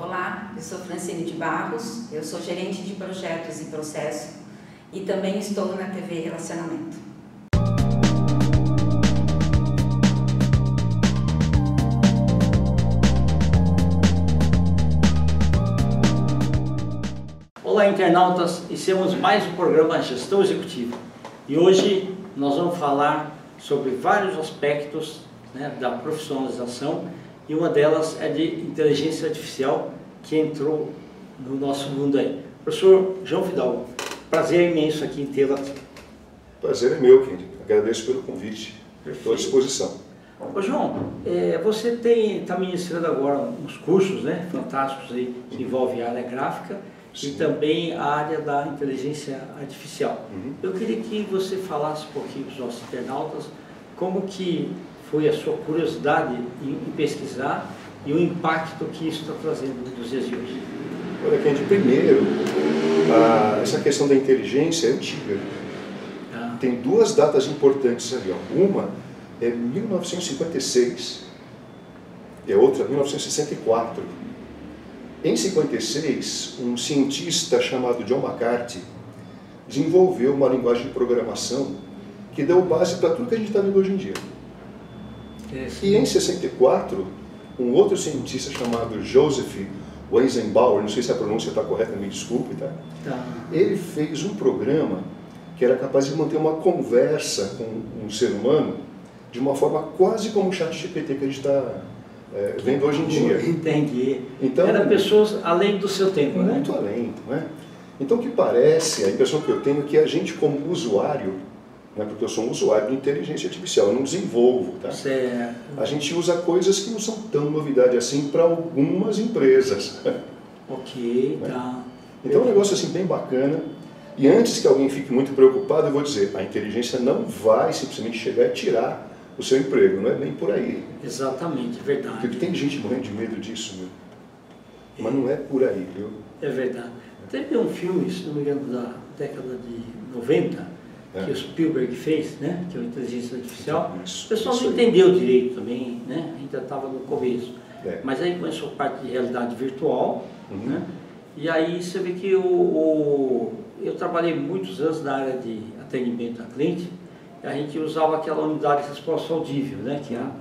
Olá, eu sou Francine de Barros, eu sou gerente de projetos e processo e também estou na TV Relacionamento. Olá, internautas, iniciamos mais um programa Gestão Executiva e hoje nós vamos falar sobre vários aspectos da profissionalização e uma delas é de inteligência artificial que entrou no nosso mundo aí. Professor João Fidalgo, prazer imenso aqui em tê-lo aqui. Prazer é meu, Kendi. Agradeço pelo convite. Estou à disposição. Ô João, você está ministrando agora uns cursos fantásticos aí, que envolvem a área gráfica. Sim. E também a área da inteligência artificial. Eu queria que você falasse um pouquinho para os nossos internautas como que foi a sua curiosidade em pesquisar e o impacto que isso está trazendo nos dias de hoje. Olha, Kendi, primeiro, essa questão da inteligência é antiga. Tem duas datas importantes ali. Uma é 1956 e a outra 1964. Em 56, um cientista chamado John McCarthy desenvolveu uma linguagem de programação que deu base para tudo que a gente está vendo hoje em dia. E em 64, um outro cientista chamado Joseph Weizenbaum, não sei se a pronúncia está correta, me desculpe, tá? Ele fez um programa que era capaz de manter uma conversa com um ser humano de uma forma quase como o ChatGPT que a gente está vendo hoje em dia. Entendi. Então, eram pessoas além do seu tempo, muito além, não é? Então, o que parece, a impressão que eu tenho é que a gente como usuário, porque eu sou um usuário de inteligência artificial, eu não desenvolvo, tá? Certo. A gente usa coisas que não são tão novidade assim para algumas empresas. Ok, tá. Então é um negócio assim bem bacana. E antes que alguém fique muito preocupado, eu vou dizer, a inteligência não vai simplesmente chegar e tirar o seu emprego, não é nem por aí. Exatamente, verdade. Porque tem gente morrendo de medo disso, meu. Mas não é por aí, viu? É verdade. Teve um filme, se não me engano, da década de 90, que o Spielberg fez, que é o Inteligência Artificial. O pessoal não entendeu direito também, ainda estava no começo. Mas aí começou a parte de realidade virtual, e aí você vê que eu trabalhei muitos anos na área de atendimento a cliente. A gente usava aquela unidade de resposta audível,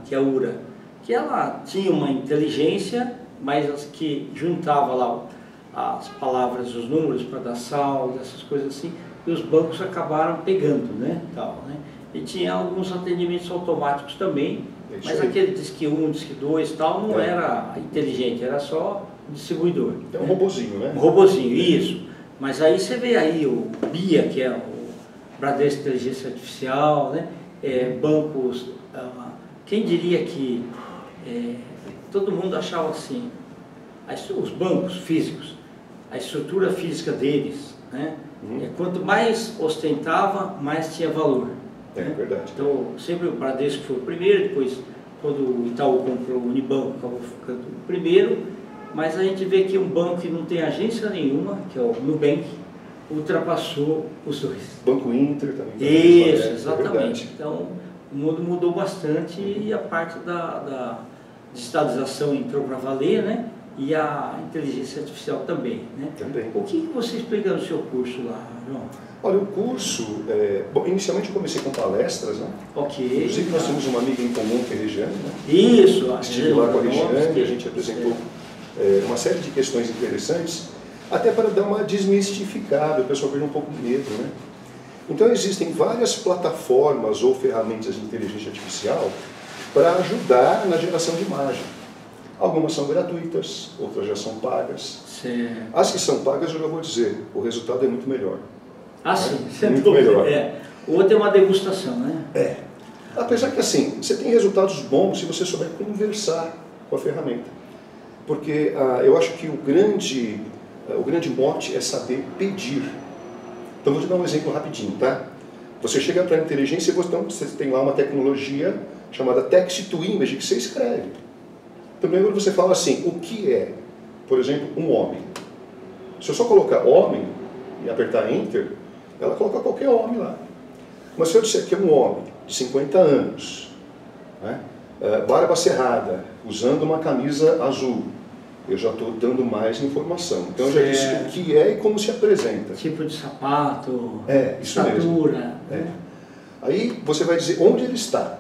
que é a URA, que ela tinha uma inteligência, mas que juntava lá as palavras, os números para dar saldo, essas coisas assim, e os bancos acabaram pegando, tal. E tinha alguns atendimentos automáticos também, mas aquele disque 1, disque 2 tal, não era inteligente, era só um distribuidor. É um robozinho, né? Um robozinho, isso. Mas aí você vê aí o BIA, que é o Bradesco Inteligência Artificial, bancos, quem diria que todo mundo achava assim, os bancos físicos, a estrutura física deles, quanto mais ostentava, mais tinha valor. É verdade. Então, sempre o Bradesco foi o primeiro, depois quando o Itaú comprou o Unibanco, acabou ficando o primeiro, mas a gente vê que um banco que não tem agência nenhuma, que é o Nubank, ultrapassou os dois. Banco Inter também. Isso, exatamente. Então, o mundo mudou bastante e a parte da digitalização entrou para valer, e a inteligência artificial também, Também. O que você explica no seu curso lá, João? Olha, o curso, inicialmente eu comecei com palestras, Ok. Inclusive nós temos uma amiga em comum que é a Regiane, Isso. Estive lá com a Regiane, a gente apresentou uma série de questões interessantes, até para dar uma desmistificada, o pessoal perde um pouco de medo, Então existem várias plataformas ou ferramentas de inteligência artificial para ajudar na geração de imagem. Algumas são gratuitas, outras já são pagas. Certo. As que são pagas, eu já vou dizer, o resultado é muito melhor. Sim, muito melhor. O outro é uma degustação, Apesar que assim, você tem resultados bons se você souber conversar com a ferramenta. Porque eu acho que o grande mote é saber pedir. Então vou te dar um exemplo rapidinho, tá? Você chega para a inteligência e você tem lá uma tecnologia chamada Text to Image que você escreve. Então primeiro você fala assim, o que é, por exemplo, um homem? Se eu só colocar homem e apertar Enter, ela coloca qualquer homem lá. Mas se eu disser que é um homem de 50 anos, barba cerrada, usando uma camisa azul, eu já estou dando mais informação. Então, eu já disse o que é e como se apresenta. Tipo de sapato, isso estatura. mesmo. Aí você vai dizer onde ele está.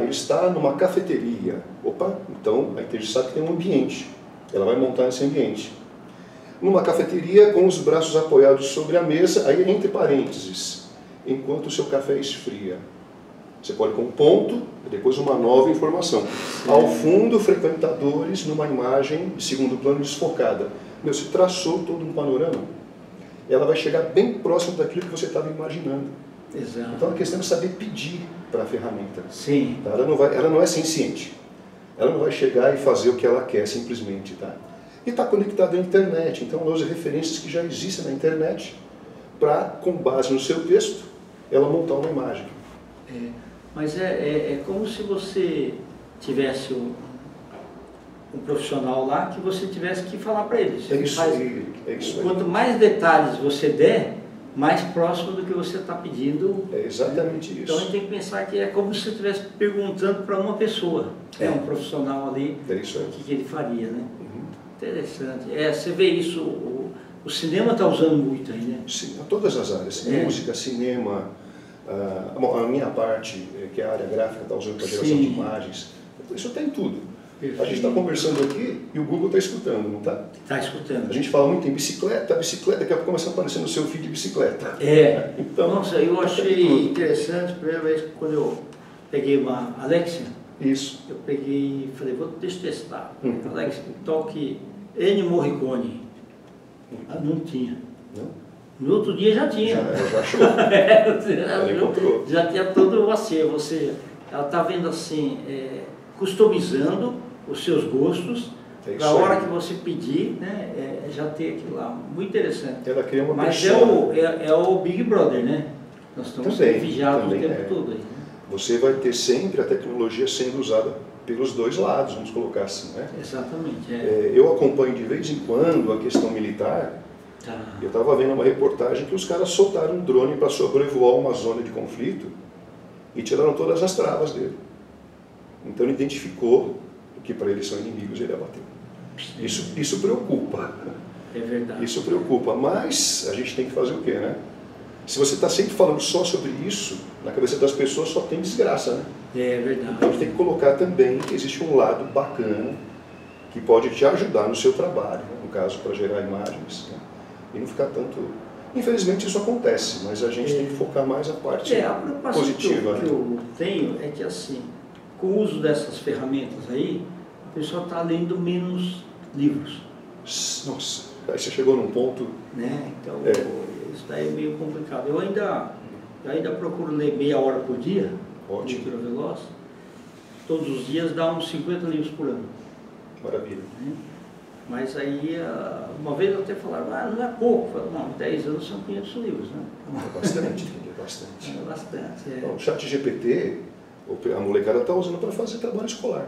Ele está numa cafeteria. Opa, então a inteligência sabe que tem um ambiente. Ela vai montar esse ambiente. Numa cafeteria com os braços apoiados sobre a mesa, aí entre parênteses, enquanto o seu café esfria. Você pode pôr um ponto e depois uma nova informação. Ao fundo, frequentadores numa imagem de segundo plano desfocada. Você traçou todo um panorama. Ela vai chegar bem próximo daquilo que você estava imaginando. Exato. Então a questão é saber pedir para a ferramenta. Sim. Tá? Ela não é senciente. Ela não vai chegar e fazer o que ela quer simplesmente. Tá? E está conectada à internet. Então ela usa referências que já existem na internet para, com base no seu texto, ela montar uma imagem. Mas é como se você tivesse um profissional lá que você tivesse que falar para ele. É isso aí. Quanto mais detalhes você der, mais próximo do que você está pedindo. É exatamente isso. Então a gente tem que pensar que é como se você estivesse perguntando para uma pessoa, um profissional ali, o que ele faria, né? Interessante. Você vê isso, o cinema está usando muito aí, né? Sim, a todas as áreas. Música, cinema, a minha parte, que é a área gráfica, está usando para geração de imagens. Isso tem tudo. Perfeito. A gente está conversando aqui e o Google está escutando, não está? Está escutando. A gente fala muito em bicicleta, daqui a pouco começa a aparecer no seu feed de bicicleta. Então, nossa, eu achei interessante, a primeira vez quando eu peguei uma Alexia, eu peguei e falei, deixa eu testar. Alexia, toque Ennio Morricone. Não tinha. Não? No outro dia já tinha. Já achou. Já tinha todo o acervo, ou seja, ela está vendo assim, customizando os seus gostos, na hora que você pedir, né, já ter aquilo lá. Muito interessante. Ela cria uma Mas é o Big Brother, né? Nós estamos sendo vigiados o tempo todo aí. Né? Você vai ter sempre a tecnologia sendo usada pelos dois lados, vamos colocar assim, né? Exatamente. Eu acompanho de vez em quando a questão militar. Eu estava vendo uma reportagem que os caras soltaram um drone para sobrevoar uma zona de conflito e tiraram todas as travas dele. Então ele identificou que para eles são inimigos, ele abateu. Isso preocupa. É verdade. Isso preocupa, mas a gente tem que fazer o quê, né? Se você está sempre falando só sobre isso, na cabeça das pessoas só tem desgraça, né? É verdade. Então a gente tem que colocar também que existe um lado bacana que pode te ajudar no seu trabalho, né? No caso, para gerar imagens, né? E não ficar tanto... Infelizmente isso acontece, mas a gente tem que focar mais a parte positiva. Que eu tenho é que assim, com o uso dessas ferramentas aí, o pessoal está lendo menos livros. Nossa, aí você chegou num ponto... Né? Então, isso daí é meio complicado. Eu ainda procuro ler meia hora por dia, leitura veloz. Todos os dias dá uns 50 livros por ano. Maravilha. Né? Mas aí, uma vez até falaram, não é pouco. Eu falei, não, 10 anos são 500 livros, né? É bastante, é bastante. É bastante. Bom, o ChatGPT, a molecada está usando para fazer trabalho escolar.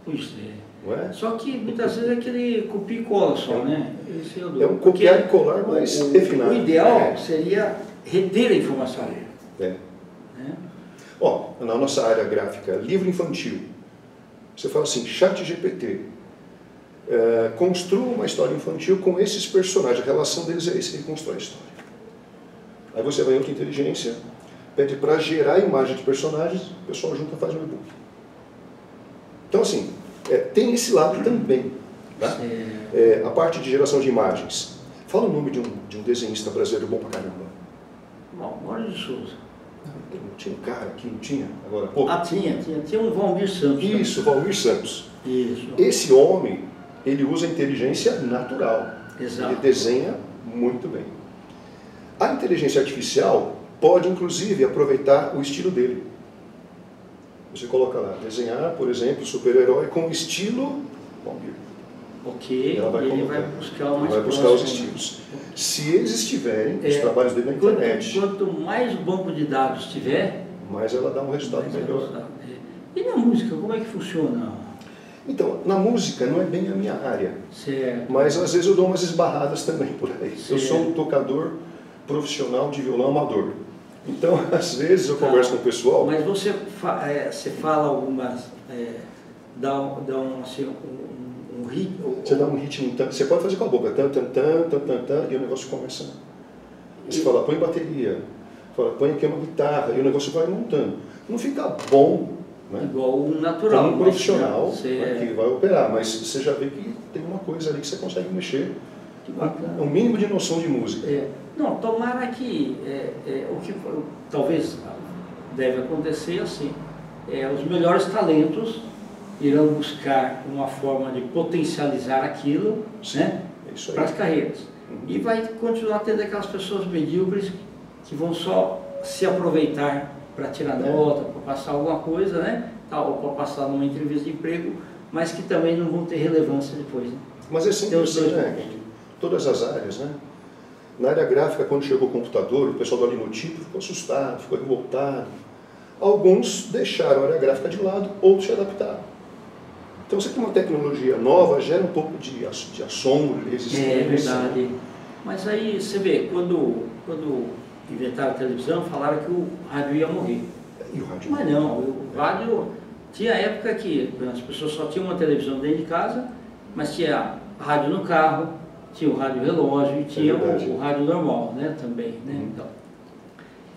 Pois é. Não é? Só que muitas vezes é aquele copia e cola só, né? É um copiar e colar mais refinado. O ideal seria reter a informação. Né? Na nossa área gráfica, livro infantil, você fala assim, ChatGPT, construa uma história infantil com esses personagens, a relação deles é esse, ele constrói a história. Aí você vai em outra inteligência, pede para gerar a imagem de personagens, o pessoal junta e faz um e-book. Então assim, tem esse lado também. Tá? A parte de geração de imagens. Fala o nome de um desenhista brasileiro bom pra caramba. Bom, Maurício de Souza. Não tinha um cara aqui, não tinha? Agora, pô. Tinha um Valmir Santos. Isso, Valmir Santos. Isso. Esse homem, ele usa a inteligência natural. Exato. Ele desenha muito bem. A inteligência artificial pode, inclusive, aproveitar o estilo dele. Você coloca lá, desenhar, por exemplo, super-herói com estilo Valmir. Ok, ela vai ele vai buscar o mais vai buscar próximo, os estilos. Se eles estiverem, os trabalhos dele na internet... Quanto mais o banco de dados tiver... mais ela dá um resultado melhor. E na música, como é que funciona? Então, na música não é bem a minha área. Certo. Mas às vezes eu dou umas esbarradas também por aí. Certo. Eu sou um tocador profissional de violão amador. Então, às vezes eu converso com o pessoal... Mas você fala algumas... dá um o ritmo. Você dá um ritmo, você pode fazer com a boca, tan, tan, tan, tan, tan, tan, e o negócio começa. Você fala, põe bateria, fala, põe aqui uma guitarra, e o negócio vai montando. Não fica bom, né? Igual um natural. Como um profissional você... que vai operar, mas você já vê que tem uma coisa ali que você consegue mexer. É um mínimo de noção de música. Não, tomara que o que talvez deve acontecer assim, os melhores talentos irão buscar uma forma de potencializar aquilo, sim, né, para as carreiras. E vai continuar tendo aquelas pessoas medíocres que vão só se aproveitar para tirar nota, para passar alguma coisa, né, ou para passar numa entrevista de emprego, mas que também não vão ter relevância depois. Né? Mas é sempre assim, né? Todas as áreas, né? Na área gráfica, quando chegou o computador, o pessoal do linotipo ficou assustado, ficou revoltado. Alguns deixaram a área gráfica de lado, outros se adaptaram. Então, você tem uma tecnologia nova, gera um pouco de assombro, de resistência. É verdade. Mas aí, você vê, quando inventaram a televisão, falaram que o rádio ia morrer. E o rádio? Mas não, o rádio... Tinha época que as pessoas só tinham uma televisão dentro de casa, mas tinha rádio no carro, tinha o rádio relógio e tinha o rádio normal, né, também, né, então.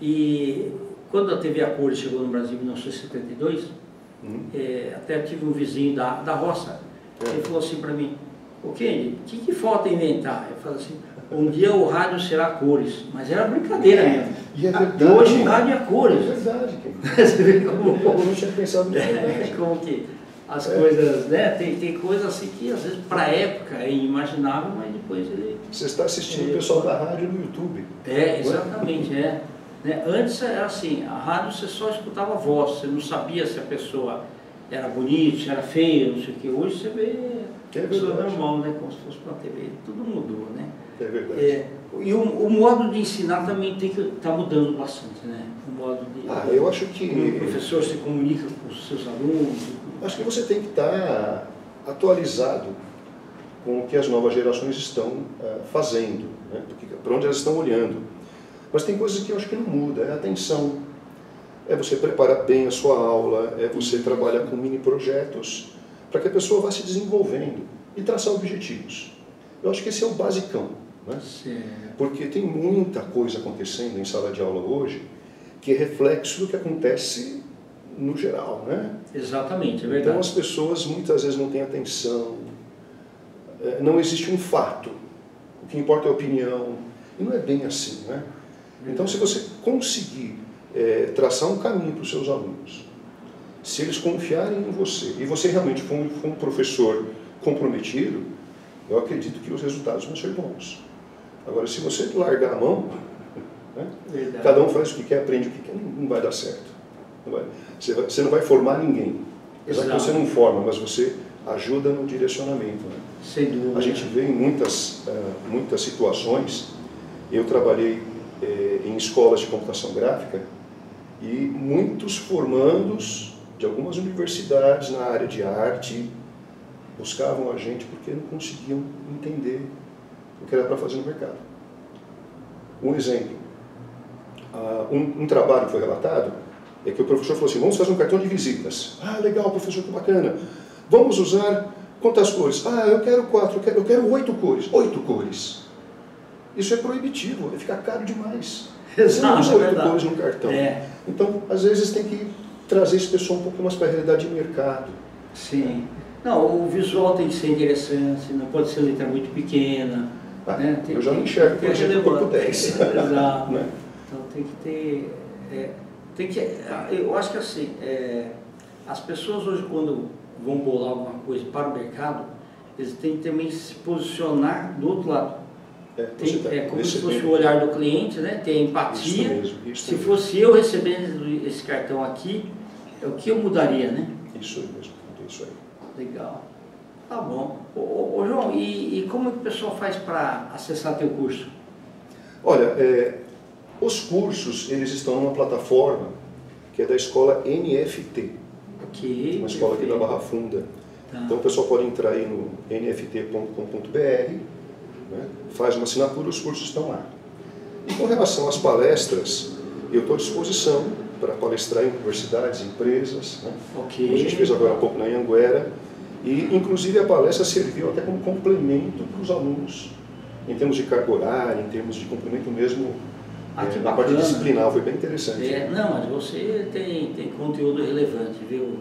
E quando a TV a cores chegou no Brasil em 1972, até tive um vizinho da roça, ele falou assim para mim, o que falta inventar? Eu falei assim, um dia o rádio será a cores, mas era brincadeira mesmo. E é verdade. Hoje o rádio é a cores. É verdade. Você vê como... Eu não tinha pensado nisso. Como que as coisas, né? Tem coisas assim que às vezes para a época é inimaginável, mas depois ele... Você está assistindo o pessoal da rádio no YouTube. Exatamente, Né? Antes era assim, a rádio você só escutava a voz, você não sabia se a pessoa era bonita, se era feia, não sei o que. Hoje você vê a pessoa normal, né? Como se fosse para a TV. Tudo mudou, né? É verdade. E o modo de ensinar também tem que estar mudando bastante, né? O modo de... eu acho que... O professor se comunica com os seus alunos. Acho que você tem que estar atualizado com o que as novas gerações estão fazendo, né? Para onde elas estão olhando. Mas tem coisas que eu acho que não muda, é a atenção, é você preparar bem a sua aula, é você trabalhar com mini projetos, para que a pessoa vá se desenvolvendo e traçar objetivos. Eu acho que esse é o basicão, né? Porque tem muita coisa acontecendo em sala de aula hoje que é reflexo do que acontece no geral, né? Exatamente, é verdade. Então as pessoas muitas vezes não têm atenção, não existe um fato, o que importa é a opinião, e não é bem assim, né? Então, se você conseguir traçar um caminho para os seus alunos, se eles confiarem em você, e você realmente for um professor comprometido, eu acredito que os resultados vão ser bons. Agora, se você largar a mão, né, cada um faz o que quer, aprende o que quer, não vai dar certo. Você não vai formar ninguém. Apesar que você não forma, mas você ajuda no direcionamento. Né? Sem dúvida. A gente vê em muitas situações, eu trabalhei em escolas de computação gráfica e muitos formandos de algumas universidades na área de arte buscavam a gente porque não conseguiam entender o que era para fazer no mercado. Um exemplo, um trabalho que foi relatado é que o professor falou assim, vamos fazer um cartão de visitas. Ah, legal, professor, que bacana. Vamos usar quantas cores? Ah, eu quero 4, eu quero 8 cores. 8 cores. Isso é proibitivo, vai ficar caro demais. Você não usa 8 cores no cartão. Então, às vezes tem que trazer esse pessoal um pouco mais para a realidade de mercado. Sim. Não, o visual tem que ser interessante, não pode ser letra muito pequena. Né? Eu já não enxergo, por exemplo, corpo 10. Exato. Né? Então tem que ter... eu acho que assim, as pessoas hoje quando vão bolar alguma coisa para o mercado, eles têm que também se posicionar do outro lado. Como se fosse o olhar do cliente, né? Ter empatia. Se fosse eu recebendo esse cartão aqui, o que eu mudaria, né? Isso mesmo, isso aí. Legal. Tá bom. Ô João, e como é que o pessoal faz para acessar teu curso? Olha, os cursos, eles estão numa plataforma que é da escola NFT. Ok. Uma escola aqui da Barra Funda. Tá. Então o pessoal pode entrar aí no nft.com.br, né? Faz uma assinatura, os cursos estão lá. E com relação às palestras, eu estou à disposição para palestrar em universidades, empresas. Né? Okay. A gente fez agora há pouco na Anhanguera, E, inclusive, a palestra serviu até como complemento para os alunos, em termos de carga horária, em termos de complemento mesmo, na parte disciplinar, foi bem interessante. Não, mas você tem conteúdo relevante, viu?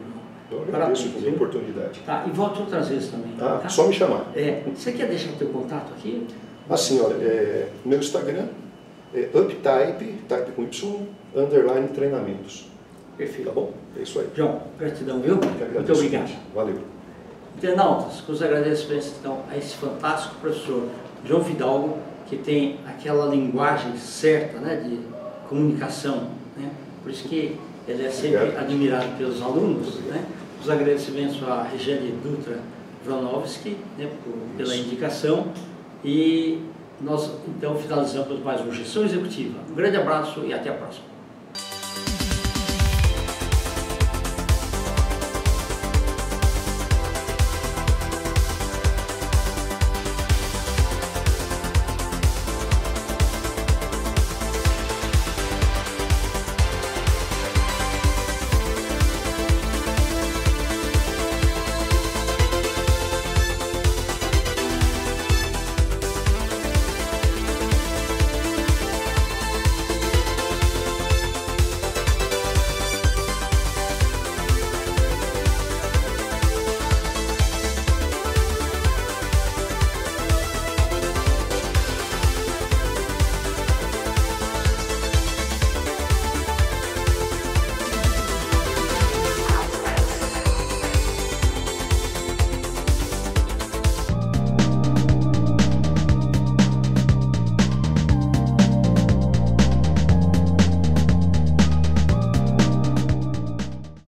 Eu agradeço pela oportunidade. Tá, e volte outras vezes também. Tá? Só me chamar. Você quer deixar o teu contato aqui? Assim, olha, meu Instagram é uptype, type com Y, _ treinamentos. Perfeito. Tá bom? É isso aí. João, gratidão, viu? Muito obrigado. Valeu. Internautas, com os agradecimentos então a esse fantástico professor João Fidalgo, que tem aquela linguagem certa, né, de comunicação, né? Por isso que ele é sempre admirado pelos alunos, né? Os agradecimentos à Regiane Dutra Vronovski, né, pela indicação, e nós então finalizamos mais uma Gestão Executiva. Um grande abraço e até a próxima.